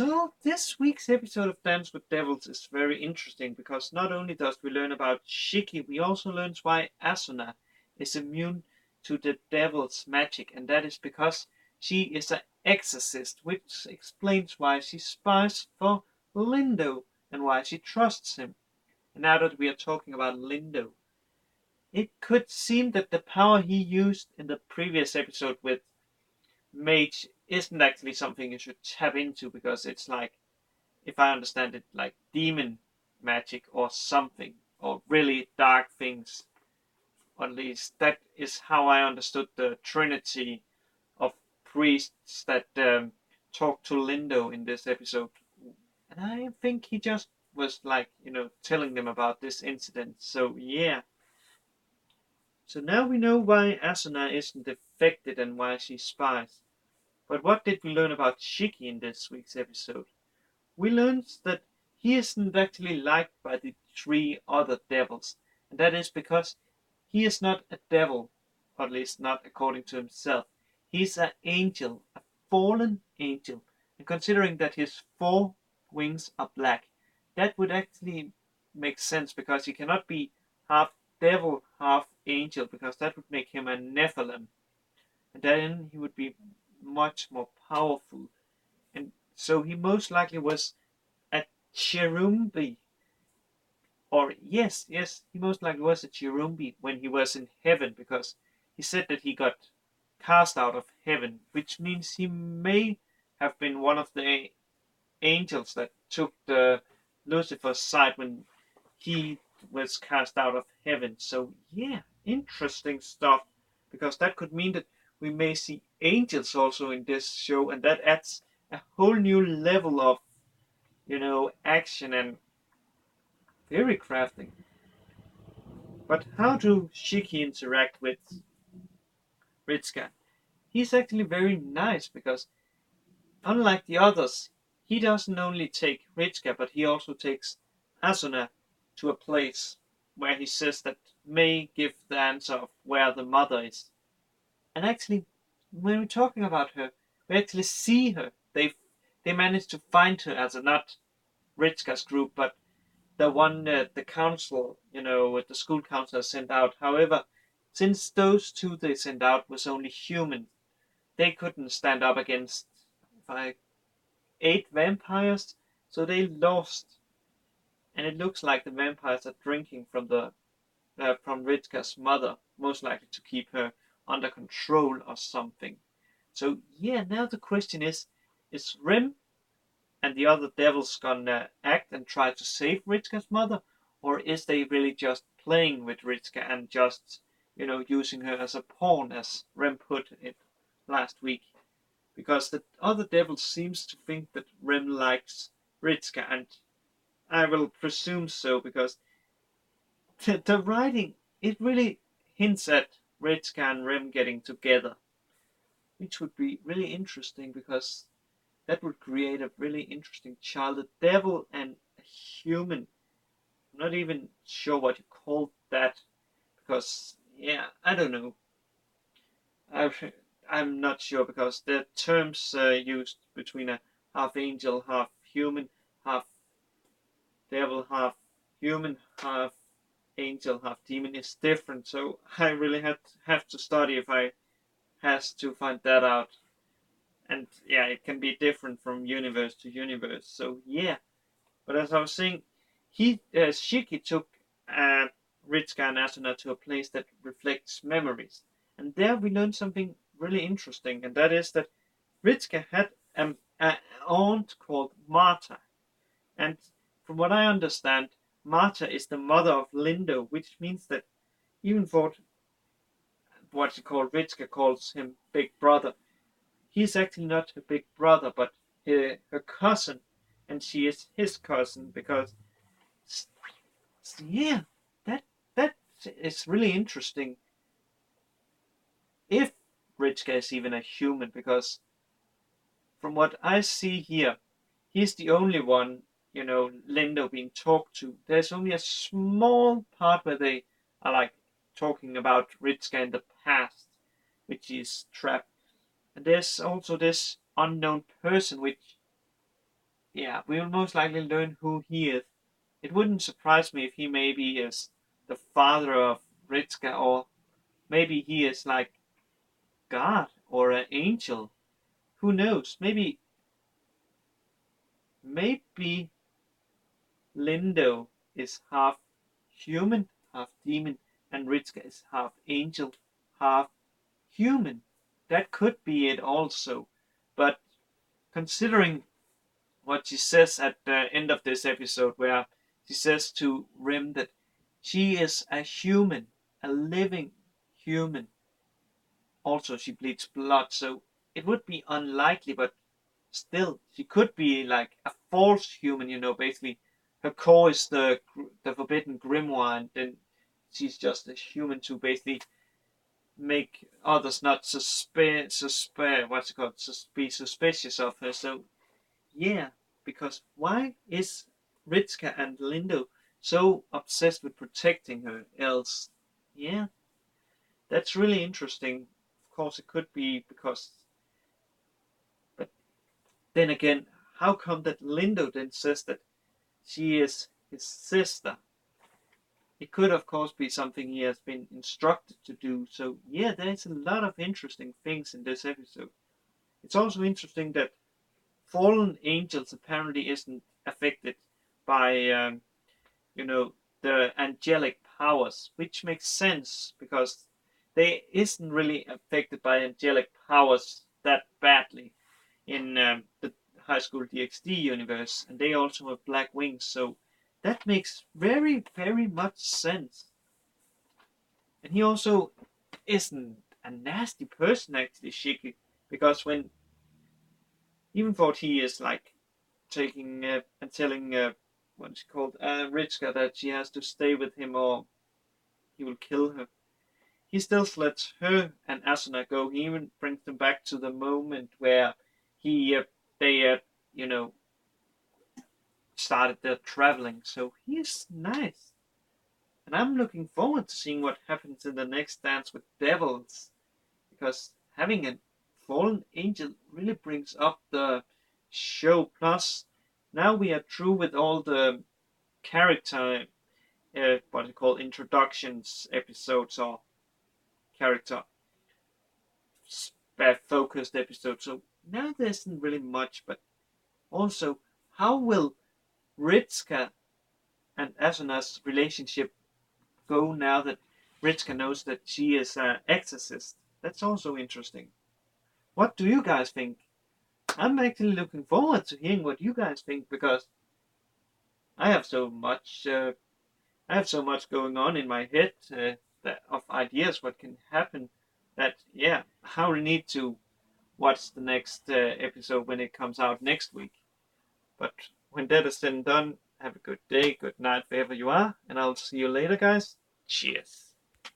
So this week's episode of Dance with Devils is very interesting because not only does we learn about Shiki, we also learn why Asuna is immune to the devil's magic, and that is because she is an exorcist, which explains why she spies for Lindo and why she trusts him. And now that we are talking about Lindo, it could seem that the power he used in the previous episode with Mage isn't actually something you should tap into because it's like, if I understand it, like demon magic or something, or really dark things. Or at least that is how I understood the trinity of priests that talked to Lindo in this episode. And I think he just was like, telling them about this incident. So yeah. So now we know why Asuna isn't affected and why she spies. But what did we learn about Shiki in this week's episode? We learned that he isn't actually liked by the three other devils, and that is because he is not a devil, or at least not according to himself. He's an angel, a fallen angel, and considering that his four wings are black, that would actually make sense because he cannot be half devil, half angel, because that would make him a Nephilim, and then he would be much more powerful. And so he most likely was a Cherumbi. Or yes, he most likely was a Cherumbi when he was in heaven, because he said that he got cast out of heaven, which means he may have been one of the angels that took the Lucifer's side when he was cast out of heaven. So yeah, interesting stuff, because that could mean that we may see angels also in this show, and that adds a whole new level of action and theory crafting. But how do Shiki interact with Ritsuka? He's actually very nice because, unlike the others, he doesn't only take Ritsuka, but he also takes Asuna to a place where he says that may give the answer of where the mother is. And actually, when we're talking about her, we actually see her. They manage to find her as a not Ritsuka's group, but the one the council, with the school counselor sent out. However, since those two they sent out was only human, they couldn't stand up against like 8 vampires, so they lost. And it looks like the vampires are drinking from the from Ritka's mother, most likely to keep her under control or something. So yeah, now the question is Rim and the other devils gonna act and try to save Ritska's mother, or is they really just playing with Ritska and just using her as a pawn, as Rem put it last week? Because the other devil seems to think that Rem likes Ritska, and I will presume so because the writing, it really hints at Ritska and Rem getting together, which would be really interesting because that would create a really interesting child, a devil and a human. I'm not even sure what you call that because, yeah, I don't know. I, I'm not sure because the terms used between a half angel, half human, half devil, half human, half angel, half demon is different. So I really have to study if I has to find that out. And yeah, it can be different from universe to universe. So yeah, but as I was saying, Shiki took Ritsuka and Asuna to a place that reflects memories, and there we learned something really interesting, and that is that Ritsuka had an aunt called Marta, and from what I understand, Marta is the mother of Lindo, which means that even for what she called Ritsuka calls him Big Brother, he's actually not her big brother, but her cousin, and she is his cousin because yeah, that that is really interesting. If Ritsuka is even a human, because from what I see here, he's the only one, Lindo being talked to. There's only a small part where they are like talking about Ritsuka in the past, which is trapped. And there's also this unknown person, which yeah, we will most likely learn who he is. It wouldn't surprise me if he maybe is the father of Ritsuka, or maybe he is like God or an angel. Who knows? Maybe Lindo is half human, half demon, and Ritsuka is half angel, half human. That could be it also. But considering what she says at the end of this episode, where she says to Rim that she is a human, a living human. Also, she bleeds blood, so it would be unlikely, but still, she could be like a false human, basically. Her core is the forbidden grimoire, and then she's just a human to basically make others not be suspicious of her. So yeah, because why is Ritsuka and Lindo so obsessed with protecting her? Else, yeah, that's really interesting. Of course, it could be because, but then again, how come that Lindo then says that she is his sister? It could, of course, be something he has been instructed to do. So yeah, there's a lot of interesting things in this episode. It's also interesting that fallen angels apparently isn't affected by you know, the angelic powers, which makes sense because they isn't really affected by angelic powers that badly in the High School DxD universe, and they also have black wings, so that makes very, very much sense. And he also isn't a nasty person, actually, Shiki, because when even thought he is like taking and telling what's she called Ritsuka that she has to stay with him or he will kill her. He still lets her and Asuna go. He even brings them back to the moment where he they you know started their traveling. So he's nice, and I'm looking forward to seeing what happens in the next Dance with Devils, because having a fallen angel really brings up the show. Plus, now we are through with all the character what you call introductions episodes or character focused episodes. So now there isn't really much, but also how will Ritsuka and Asuna's relationship go now that Ritsuka knows that she is an exorcist? That's also interesting. What do you guys think? I'm actually looking forward to hearing what you guys think because I have so much. I have so much going on in my head of ideas what can happen. That yeah, I really need to watch the next episode when it comes out next week. But when that is said and done, have a good day, good night, wherever you are, and I'll see you later, guys. Cheers.